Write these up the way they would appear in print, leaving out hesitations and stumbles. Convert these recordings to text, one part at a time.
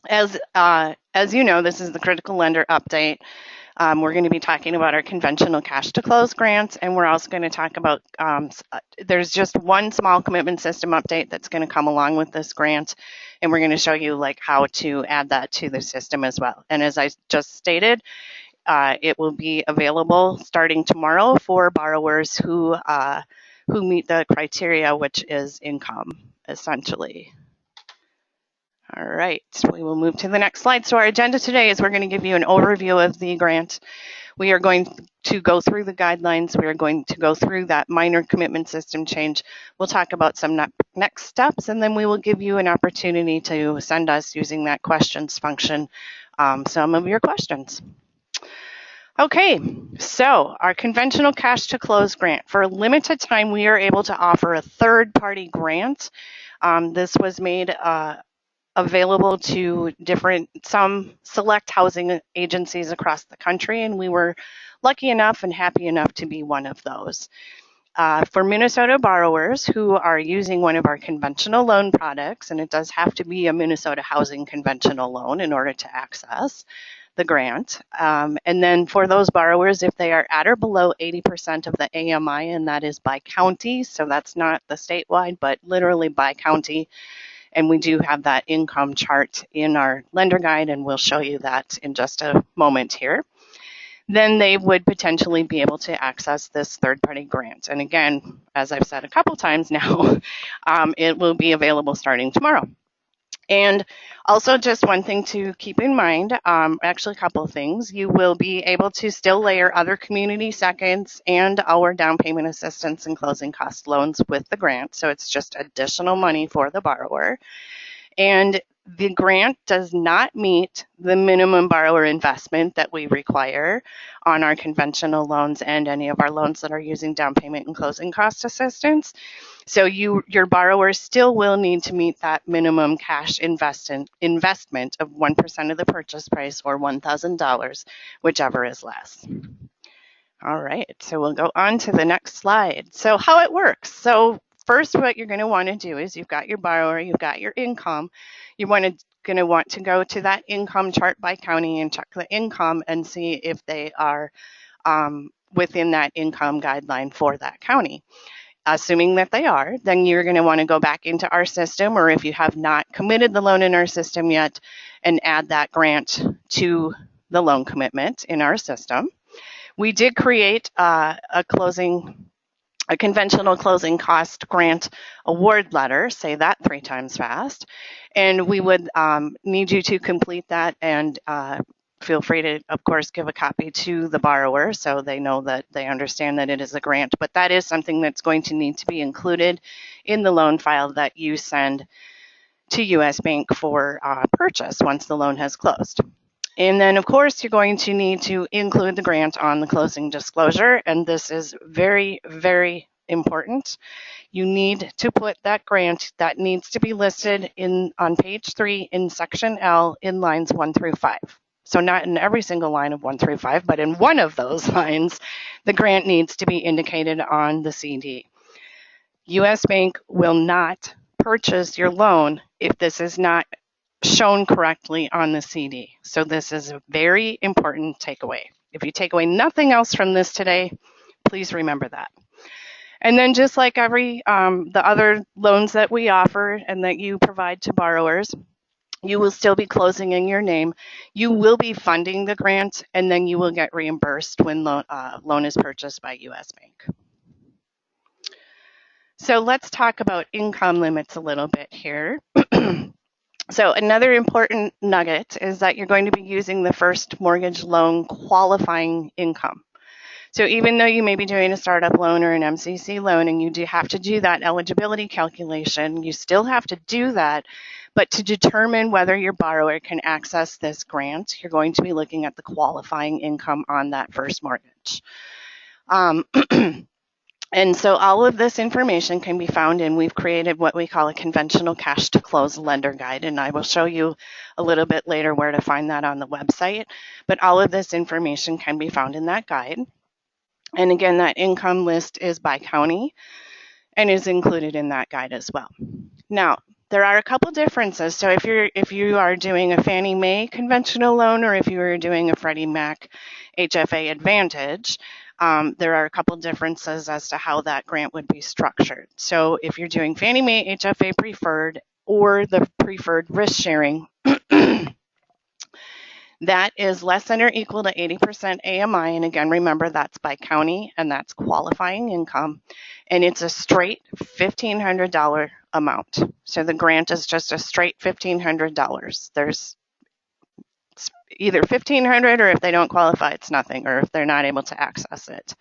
As you know, this is the critical lender update. We're going to be talking about our conventional cash to close grants, and we're also going to talk about there's just one small commitment system update that's going to come along with this grant, and we're going to show you like how to add that to the system as well. And as I just stated, it will be available starting tomorrow for borrowers who meet the criteria, which is income, essentially. All right, we will move to the next slide. So our agenda today is we're going to give you an overview of the grant. We are going to go through the guidelines. We are going to go through that minor commitment system change. We'll talk about some next steps, and then we will give you an opportunity to send us using that questions function some of your questions. Okay, so our conventional cash to close grant. For a limited time, we are able to offer a third-party grant. This was made available to some select housing agencies across the country, and we were lucky enough and happy enough to be one of those. For Minnesota borrowers who are using one of our conventional loan products, and it does have to be a Minnesota housing conventional loan in order to access the grant. And then for those borrowers, if they are at or below 80% of the AMI, and that is by county, so that's not the statewide, but literally by county, and we do have that income chart in our lender guide, and we'll show you that in just a moment here. Then they would potentially be able to access this third-party grant. And again, as I've said a couple times now, it will be available starting tomorrow. And also just one thing to keep in mind, actually a couple of things. You will be able to still layer other community seconds and our down payment assistance and closing cost loans with the grant. So it's just additional money for the borrower. And the grant does not meet the minimum borrower investment that we require on our conventional loans and any of our loans that are using down payment and closing cost assistance. So your borrower still will need to meet that minimum cash investment of 1% of the purchase price or $1,000, whichever is less. All right, so we'll go on to the next slide. So how it works. So first, what you're going to want to do is you've got your borrower, you've got your income. You're going to want to go to that income chart by county and check the income and see if they are within that income guideline for that county. Assuming that they are, then you're going to want to go back into our system, or if you have not committed the loan in our system yet, and add that grant to the loan commitment in our system. We did create a conventional closing cost grant award letter, say that 3 times fast, and we would need you to complete that and feel free to, of course, give a copy to the borrower so they know that they understand that it is a grant, but that is something that's going to need to be included in the loan file that you send to U.S. Bank for purchase once the loan has closed. And then, of course, you're going to need to include the grant on the closing disclosure, and this is very, very important. You need to put that grant that needs to be listed on page 3 in section L in lines 1 through 5. So not in every single line of 1 through 5, but in one of those lines, the grant needs to be indicated on the CD. U.S. Bank will not purchase your loan if this is not shown correctly on the CD. So this is a very important takeaway. If you take away nothing else from this today, please remember that. And then just like the other loans that we offer and that you provide to borrowers, you will still be closing in your name. You will be funding the grant, and then you will get reimbursed when loan is purchased by U.S. Bank. So let's talk about income limits a little bit here. So another important nugget is that you're going to be using the first mortgage loan qualifying income. So even though you may be doing a startup loan or an MCC loan and you do have to do that eligibility calculation, you still have to do that. But to determine whether your borrower can access this grant, you're going to be looking at the qualifying income on that first mortgage. And so all of this information can be found in, we've created what we call a conventional cash to close lender guide, and I will show you a little bit later where to find that on the website. But all of this information can be found in that guide. And again, that income list is by county and is included in that guide as well. Now, There are a couple differences. So if you are doing a Fannie Mae conventional loan, or if you are doing a Freddie Mac HFA Advantage, there are a couple differences as to how that grant would be structured. So if you're doing Fannie Mae HFA Preferred or the Preferred Risk Sharing, that is less than or equal to 80% AMI. And again, remember that's by county and that's qualifying income. And it's a straight $1,500 amount. So the grant is just a straight $1,500. There's either $1,500, or if they don't qualify, it's nothing, or if they're not able to access it.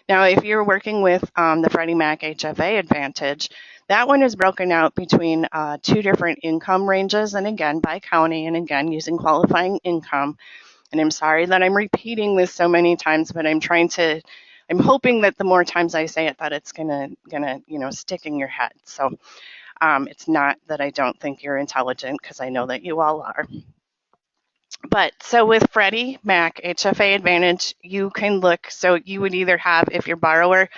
Now, if you're working with the Freddie Mac HFA Advantage, that one is broken out between two different income ranges, and again, by county, and again, using qualifying income. And I'm sorry that I'm repeating this so many times, but I'm hoping that the more times I say it, that it's gonna stick in your head. So it's not that I don't think you're intelligent, because I know that you all are. But so with Freddie Mac HFA Advantage, you can look, so you would either have, if your borrower,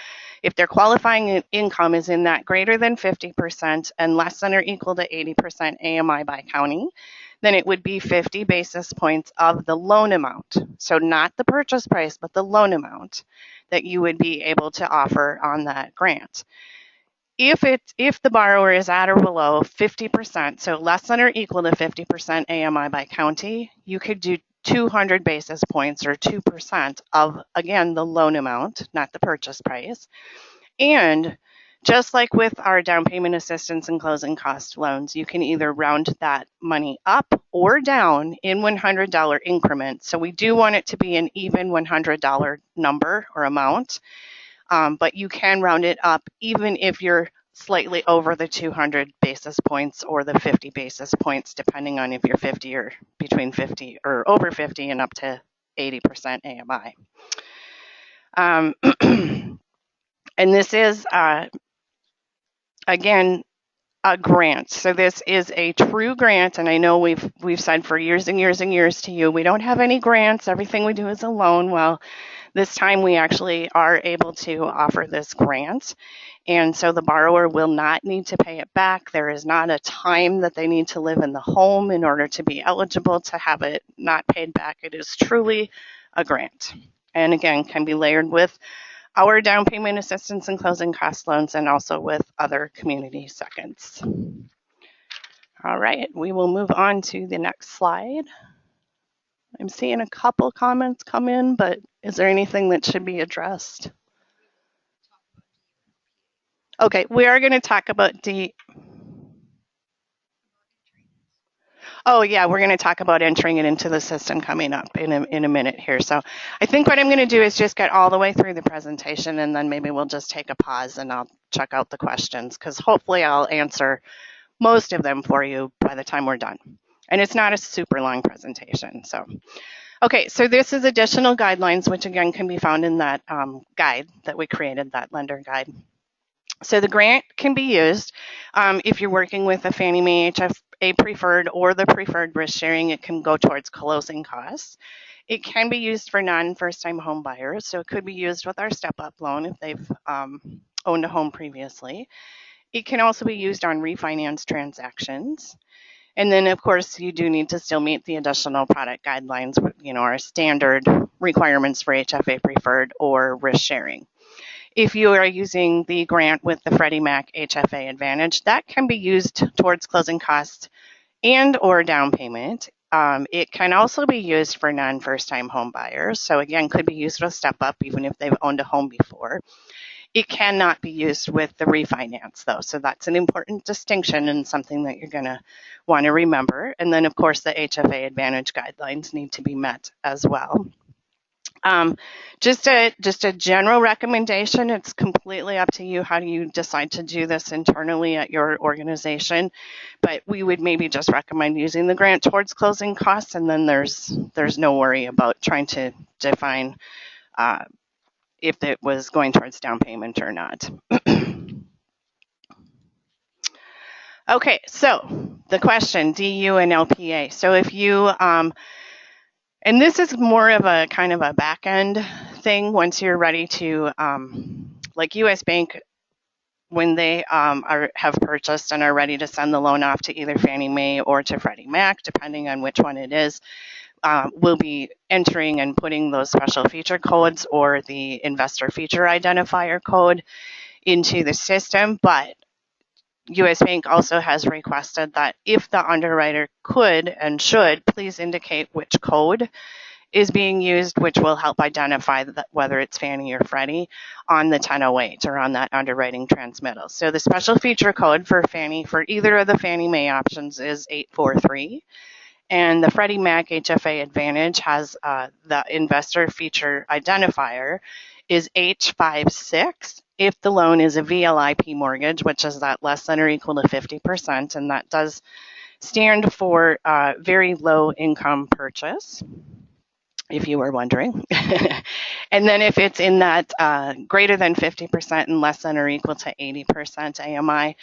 if their qualifying income is in that greater than 50% and less than or equal to 80% AMI by county, then it would be 50 basis points of the loan amount. So not the purchase price, but the loan amount that you would be able to offer on that grant. If the borrower is at or below 50%, so less than or equal to 50% AMI by county, you could do 200 basis points, or 2% of, again, the loan amount, not the purchase price. And just like with our down payment assistance and closing cost loans, you can either round that money up or down in $100 increments. So we do want it to be an even $100 number or amount. But you can round it up even if you're slightly over the 200 basis points or the 50 basis points, depending on if you're 50 or between 50 or over 50 and up to 80% AMI. And this is, again, a grant. So this is a true grant, and I know we've said for years and years and years to you, we don't have any grants. Everything we do is a loan. Well, this time we actually are able to offer this grant. And so the borrower will not need to pay it back. There is not a time that they need to live in the home in order to be eligible to have it not paid back. It is truly a grant. And again, can be layered with our down payment assistance and closing cost loans, and also with other community seconds. All right, we will move on to the next slide. I'm seeing a couple comments come in, but is there anything that should be addressed? Okay, we are going to talk about Oh yeah, we're going to talk about entering it into the system coming up in a minute here. So I think what I'm going to do is just get all the way through the presentation, and then maybe we'll just take a pause and I'll check out the questions, because hopefully I'll answer most of them for you by the time we're done. And it's not a super long presentation. So, okay, so this is additional guidelines, which again can be found in that guide that we created, that lender guide. So the grant can be used if you're working with a Fannie Mae HFA Preferred or the Preferred Risk Sharing. It can go towards closing costs. It can be used for non-first-time home buyers, so it could be used with our step-up loan if they've owned a home previously. It can also be used on refinance transactions. And then, of course, you do need to still meet the additional product guidelines, our standard requirements for HFA Preferred or risk sharing. If you are using the grant with the Freddie Mac HFA Advantage, that can be used towards closing costs and or down payment. It can also be used for non-first-time home buyers. So again, could be used with step up even if they've owned a home before. It cannot be used with the refinance, though. So that's an important distinction and something that you're going to want to remember. And then, of course, the HFA Advantage guidelines need to be met as well. Just a general recommendation. It's completely up to you how do you decide to do this internally at your organization. But we would maybe just recommend using the grant towards closing costs, and then there's no worry about trying to define if it was going towards down payment or not. Okay, so the question, DU and LPA. So if you, and this is more of a kind of a back end thing once you're ready to, like US Bank when they have purchased and are ready to send the loan off to either Fannie Mae or to Freddie Mac, depending on which one it is, will be entering and putting those special feature codes or the investor feature identifier code into the system. But US Bank also has requested that if the underwriter could and should please indicate which code is being used, which will help identify whether it's Fannie or Freddie on the 1008 or on that underwriting transmittal. So the special feature code for Fannie for either of the Fannie Mae options is 843. And the Freddie Mac HFA Advantage has the investor feature identifier is H56 if the loan is a VLIP mortgage, which is that less than or equal to 50%, and that does stand for very low income purchase, if you were wondering. And then if it's in that greater than 50% and less than or equal to 80% AMI,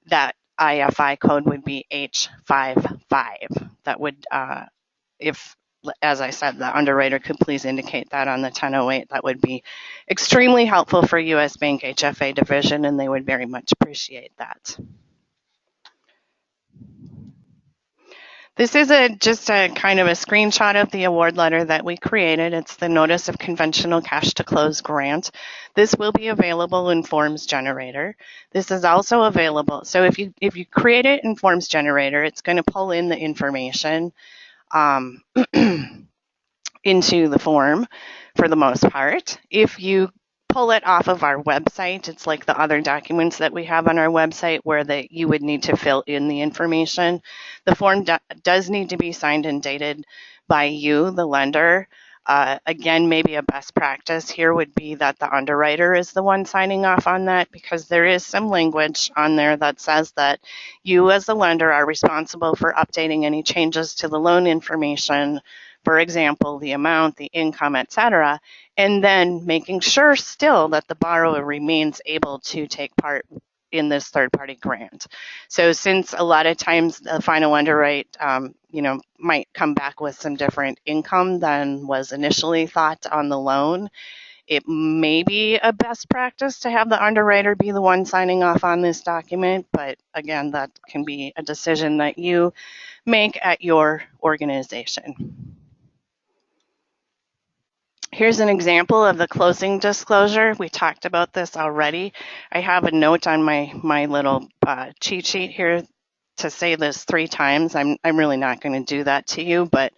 that IFI code would be H55. That would, if, as I said, the underwriter could please indicate that on the 1008, that would be extremely helpful for US Bank HFA division, and they would very much appreciate that. This is just a kind of a screenshot of the award letter that we created. It's the Notice of Conventional Cash to Close grant. This will be available in Forms Generator. This is also available. So if you create it in Forms Generator, it's going to pull in the information into the form for the most part. If you pull it off of our website, it's like the other documents that we have on our website where you would need to fill in the information. The form does need to be signed and dated by you, the lender. Again, maybe a best practice here would be that the underwriter is the one signing off on that, because there is some language on there that says that you as the lender are responsible for updating any changes to the loan information, for example, the amount, the income, etc., and then making sure still that the borrower remains able to take part in this third-party grant. So since a lot of times the final underwrite, might come back with some different income than was initially thought on the loan, it may be a best practice to have the underwriter be the one signing off on this document, but again, that can be a decision that you make at your organization. Here's an example of the closing disclosure. We talked about this already. I have a note on my little cheat sheet here to say this 3 times. I'm really not going to do that to you, but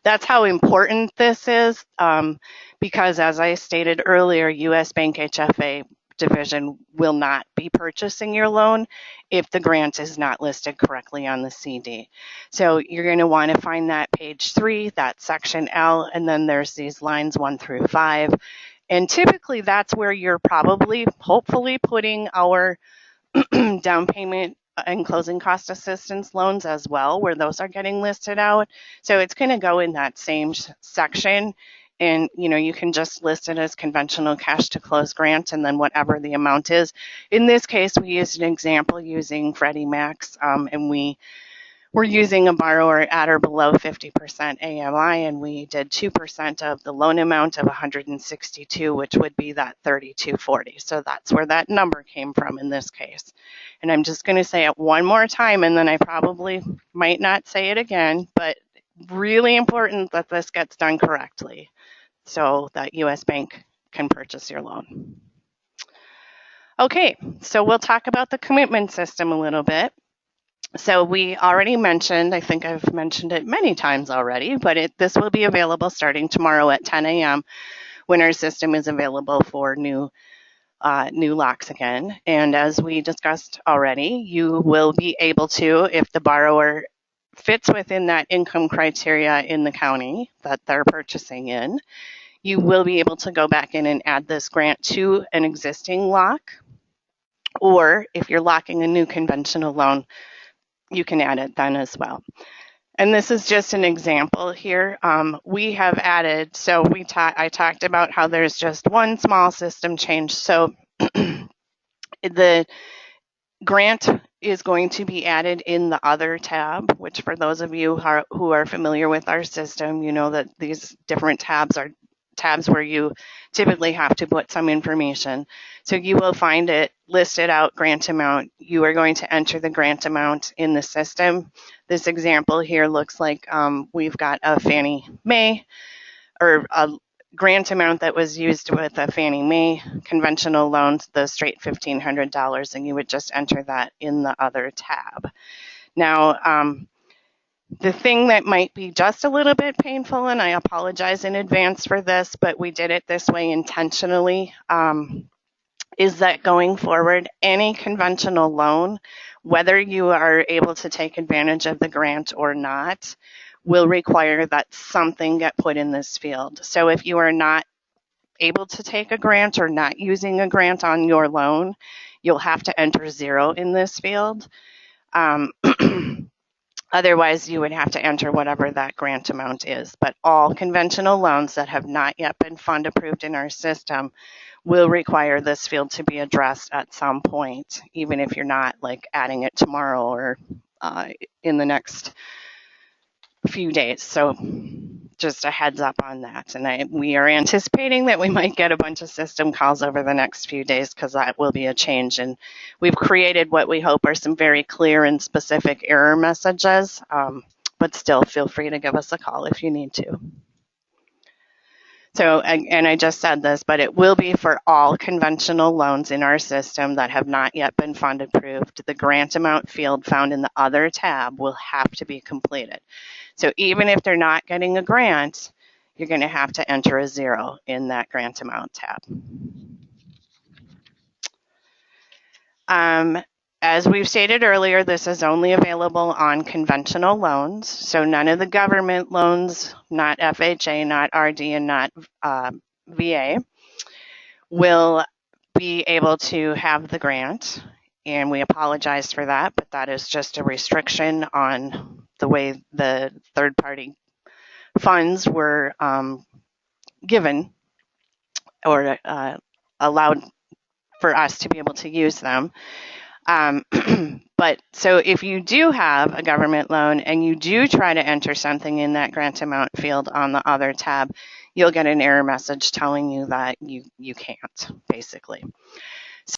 that's how important this is, because as I stated earlier, US Bank HFA division will not be purchasing your loan if the grant is not listed correctly on the CD. So you're going to want to find that page 3, that section L, and then there's these lines 1 through 5. And typically that's where you're probably, hopefully, putting our down payment and closing cost assistance loans as well, where those are getting listed out. So it's going to go in that same section. And you can just list it as conventional cash to close grant, and then whatever the amount is. In this case, we used an example using Freddie Mac's, and we were using a borrower at or below 50% AMI, and we did 2% of the loan amount of 162, which would be that 3240. So that's where that number came from in this case. And I'm just going to say it one more time, and then I probably might not say it again, but really important that this gets done correctly so that US Bank can purchase your loan. Okay, so we'll talk about the commitment system a little bit. So we already mentioned, I think I've mentioned it many times already, but this will be available starting tomorrow at 10 a.m. when our system is available for new locks again. And as we discussed already, you will be able to, if the borrower fits within that income criteria in the county that they're purchasing in, you will be able to go back in and add this grant to an existing lock. Or if you're locking a new conventional loan, you can add it then as well. And this is just an example here. We have added, so I talked about how there's just one small system change. So the grant is going to be added in the other tab, which for those of you who are familiar with our system, you know that these different tabs are tabs where you typically have to put some information. So you will find it listed out, grant amount. You are going to enter the grant amount in the system. This example here looks like we've got a Fannie Mae, or a grant amount that was used with a Fannie Mae conventional loans, the straight $1,500, and you would just enter that in the other tab. Now, the thing that might be just a little bit painful, and I apologize in advance for this, but we did it this way intentionally, is that going forward, any conventional loan, whether you are able to take advantage of the grant or not, will require that something get put in this field. So if you are not able to take a grant or not using a grant on your loan, you'll have to enter 0 in this field. Otherwise, you would have to enter whatever that grant amount is. But all conventional loans that have not yet been fund approved in our system will require this field to be addressed at some point, even if you're not like adding it tomorrow or in the next few days. So just a heads up on that. And we are anticipating that we might get a bunch of system calls over the next few days, because that will be a change. And we've created what we hope are some very clear and specific error messages, but still feel free to give us a call if you need to. So, and I just said this, but it will be for all conventional loans in our system that have not yet been fund approved. The grant amount field found in the other tab will have to be completed. So even if they're not getting a grant, you're going to have to enter a 0 in that grant amount tab. As we've stated earlier, this is only available on conventional loans. So none of the government loans, not FHA, not RD, and not VA, will be able to have the grant. And we apologize for that, but that is just a restriction on the way the third-party funds were given or allowed for us to be able to use them. But so if you do have a government loan and you do try to enter something in that grant amount field on the other tab, you'll get an error message telling you that you can't, basically.